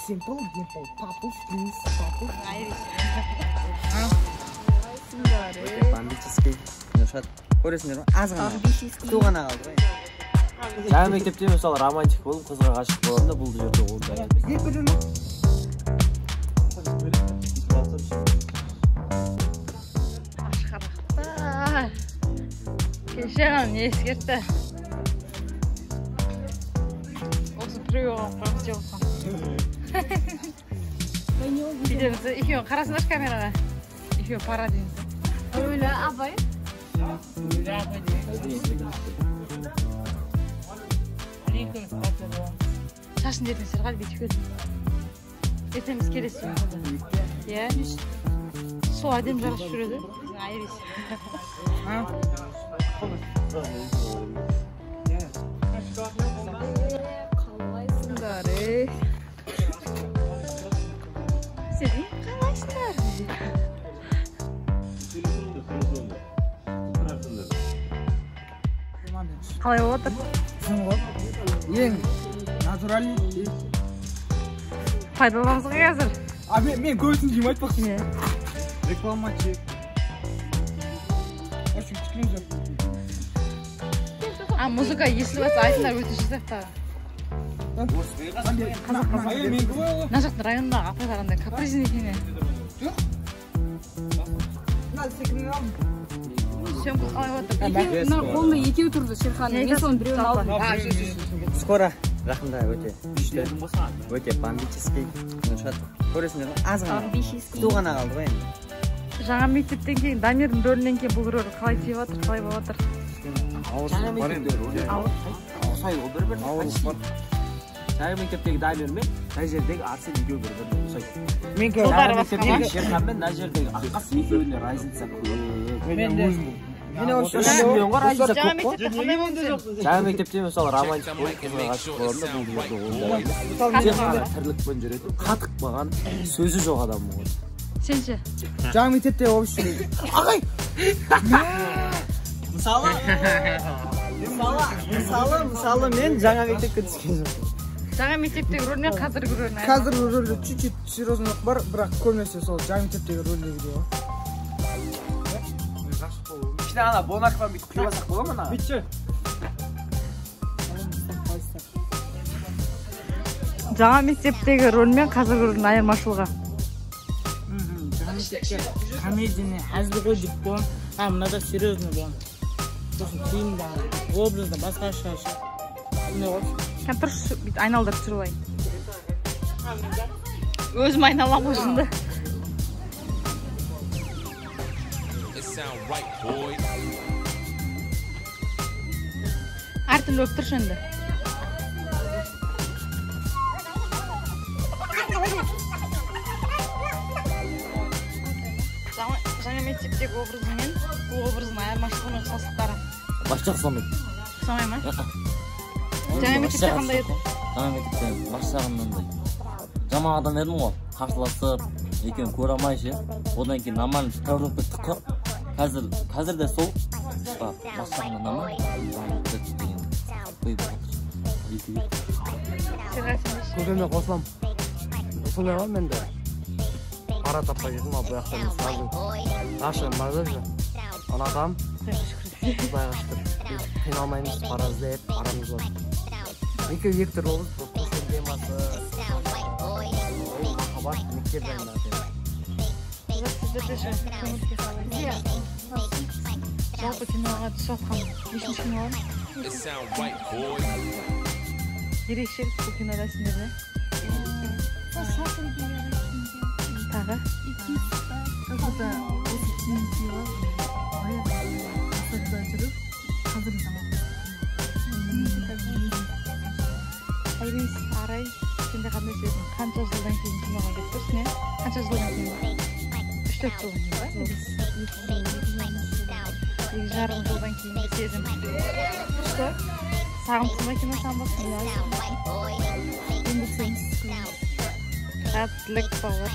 Simple, dimple, papuff, please, papuff. Бандический. Көресіңдер ма? Аз ғана. Су ғана қалды ғой. Жаңа мектепте мысалы романтик болып, қызға ғашық боламын да бұл жерде ол да. Ашқарақтар. Кешеған ескертті. Осы біреу оған қойып істеп отқан. Видеоңызды екеуін қарасыңдаршы камераға. Екеуі пара дейміз. Öyle abay. Шашын дертін сырға бетіп келдім. Ертеміз келесі иә. Сол әдем жарық жүреді. Айрис. Қалайсыңдар, Сен қалайсыңдар? Қалай болып отыр? Ең натуральный. Пайдаланамыз ғой қазір. Мен көбісін жем айтпақшы. Рекламачы. Очень кішкене. Музыка естіліп жатса айтыңдар өте жасақтағы. Мына жақтың райондағы апайларында капризин екені. Жоқ. Надо секірін алдым. Съемка қалай отыр? Мына қолында екеу тұрды Шерхан. Мен соның біреуін алдым. Скоро. Жақында өте күшті. Өте бомбический. Көресіңдер ма? Аз ғана. Су ғана қалды ғой енді. Жаңа мектептен кейін, Дамирдің рөлінен кейін бұл рөл қалай тиіп жатыр, қалай болып жатыр? Жаңа мектептегі Дамир мен мына жердегі Арсен екеуі бір-біріне ұқсайды. Жаңа мектептегі Шерхан мен мына жердегі Аққас екеуіне разница көп. Жаңа мектепте мысалы романтик болып, қызға ғашық боламын да бұл жерде ол да. Тек қана тірлікпен жүретін, қатық маған сөзі жоқ адам болған. Сен ше? Жаңа мектепте вообще. Ағай! Мысалы мен жаңа мектепке түскен жоқпын. Жаңа мектептегі рөл мен қазіргі рөл. Қазіргі рөлде чуть-чуть серьезнырақ бар, бірақ көбінесе сол жаңа мектептегі рөлдегі де бар. Кішкене ана бонакпен бүйтіп құйбасақ бола ма ана? Бүйтші. Жаңа мектептегі рөл мен қазіргі рөлдің айырмашылығы. Жаңа мектепте комедияны әзіл ғой деп болам, мынада серьезный болам. Сосын кейін образда басқаша. Сен тұршы бүйтіп айналдырып тұрып ай. Өзім айналам осында. Әртүрлі өп тұршы енді. Жаңа мектептегі образымен бұл образдың айырмашылығының ұқсастықтары. Басқа ұқсамайды. Ұқсамай ма? Жаңа мектепте қандай еді? Жаңа мектепте басшағымнандай. Жаман адам едім ғой, қарсыласып, екеуін көре алмайшы. Одан кейін нормально тәуіріп біттік қой. Қазір де сол. Басшағымда нормально. Көзіме қосылам. Солай ғой мен де. Пара таппай кетім, ал бұл яқтан сразу. Ғашығым бар да. Анадам. Құдайға шүкір. Қиналмаймыз, пара іздеп, парамыз бар. Екеу екі түрлі олыз, бұл көшен демасы. Ол махаббат, мектебен даты. Жалпы киноға түсіп атқан нешінші кино бар? Ерекшелік бұл кинода сендерде? Тағы? Қазірде осы киноға аяқта жүріп, қазіргі заман. Айрис, Арай, сенде қандай сезім? Қанша жылдан кейін киноға кетіп тұрсың, е? Қанша жылдан кейін? 3-4 жылдан кейін ба? 2,5 жылдан кейін сезім. Күшті? Сағынсың ба кино сағынбасын? Енді сенсіз Сәттілік балалар.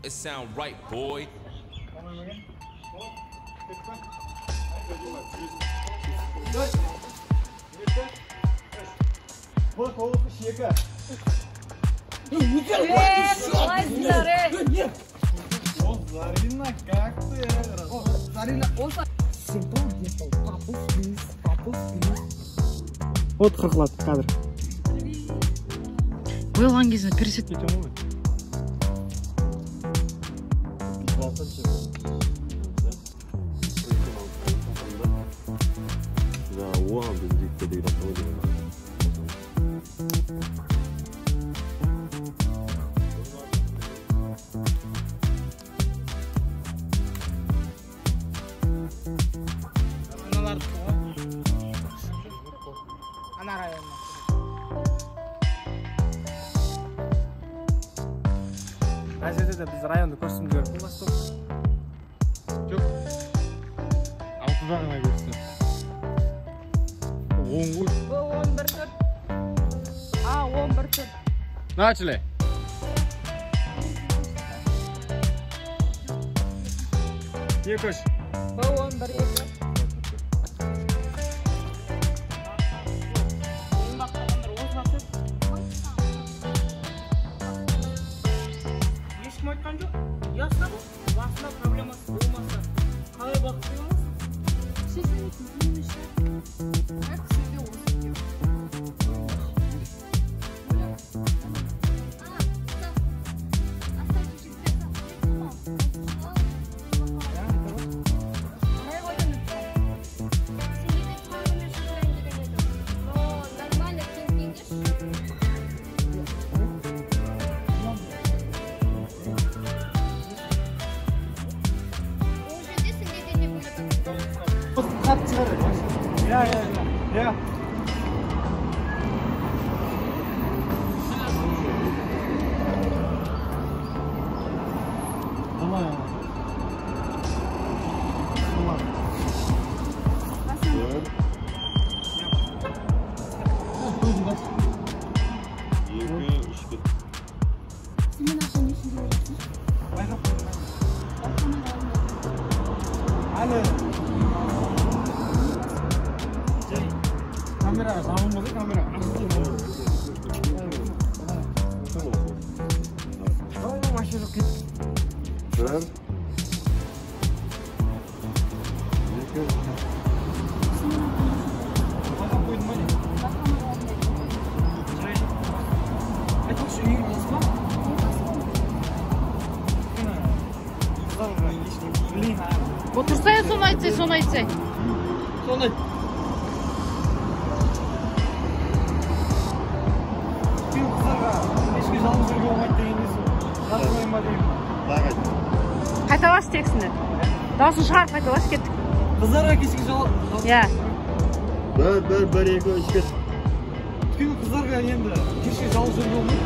It sound right, boy. тобылғы шегі. Қалайсыңдар, О, Зарина, как ты? Зарина, болса. От қырқылады кадр. Боялған кезінде пересет. Кетем ғой. оған біз жекте деген атауы деген. Ана районна. Ана жерде де біз районды көрсін көріп болмастық. Жоқ. Алтыда ғана көрсін. Оң ғой. 11 тұр. 11 тұр. Начали. Екі үш. 11 2. Ешкім айтқан жоқ. Ясна бұл. Басында проблемасы болмаса. Қалай бақытты боласың? Ya. Tamam. Kamera, sağlamızı kamera. Tamam, maşallah git. Sen? Bakalım koydum hadi. Aytıp şu iyi olsun mu? Отырса я соны айтсай, соны айтсай. Соны. Ешкі жалғыз жүрге болмайды деген несі. Жалғыз ойма деймін. Қайталаш тексінді. Дауысын шығарып қайталаш кеттік. Қыздарға кешкі жалғыз. Иә. Bir, iki, üç, git. Өйткені қыздарға енді кешкі жалғыз жүрге болмайды.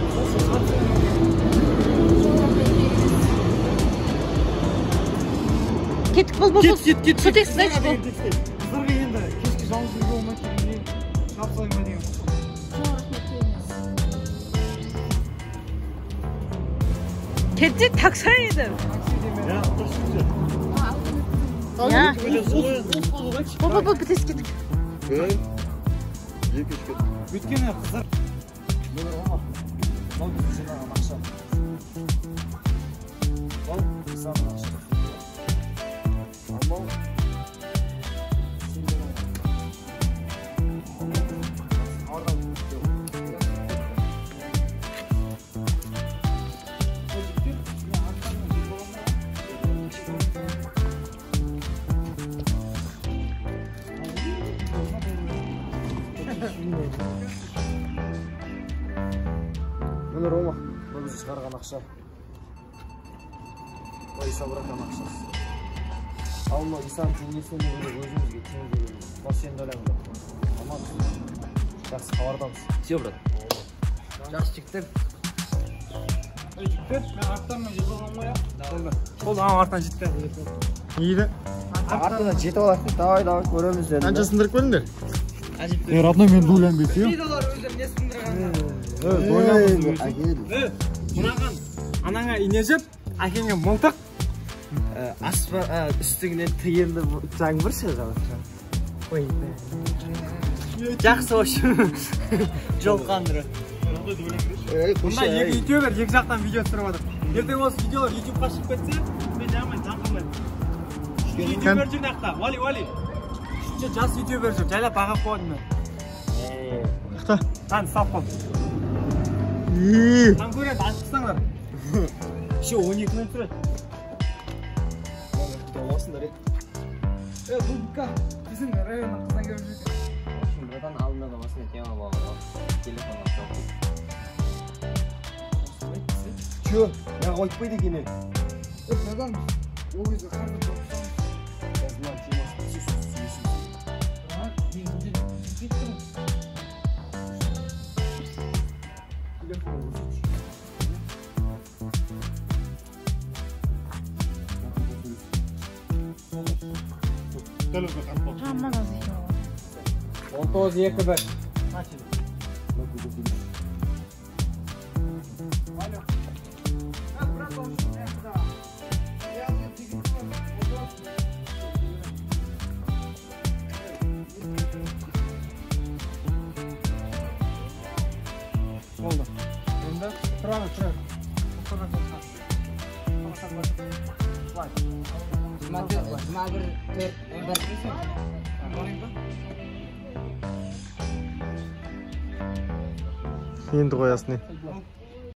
Кеттік бұл. Кет. Что тексін айтшы бұл? Қыздарға енді кешкі жалғыз жүрге болмайды деген жалғыз ойма деген. Кетті такса еді. Ya, taşıyacak. Ya. Бұл бітес кеттік. Bir, iki, üç, git. Өйткені қыздар нөмір ома. Ол біздің жинаған ақша. Ол исламның ақша. Алмау. Міне Рома, бұл бізді шығарған ақша. Бұл Иса бұраққан ақшасы. Ал мынау Исаның теңгесін өзімізге тең береміз. Бұл сен дәлемді. Аман. Жақсы хабардамыз. Все, брат. Жақсы жігіттер. Жігіттер, мен арттарынан жетіп алғанмын ғой. Болды, ағам арттан жетті. Ейді. Артынан жетіп алақ дейді. Давай, көреміз деді. Қанша сындырып көріңдер? Родной, мен дулям беті요. Видалар өздері не сындырған? Мынаған анаңа ине жеп, әкеңе мылтық. Үстігінен тігенді жаңбыр ше жалықша. Ой, Жақсы hoş. Жолқандыры. Мында екі ютубер екі жақтан видео түсіріп жатыр. Ертең осы видеолар ютубқа шығып кетсе, мен жаңқырмаймын. Ютубер жүр нақта, Вали. Үшінші жас ютубер жүр, жайлап бағап қойдым мен. Қыта? Қан, сап қол. Қан көреді, ашықсаңдар. Еще 12 минут тұрады. Осындар еді. Бұл бұқа, біздің районның қыздан көріп жүрді. Buradan alınmadan aslında tema bağlı. Telefona çok. Че, я қойтпайды екен ел. Buradan o yüzden kartı çok. Yazılan темасы Aman az ekan. 19-2-1. Oldu. Bunda тұрады. 21 Енді қоясын.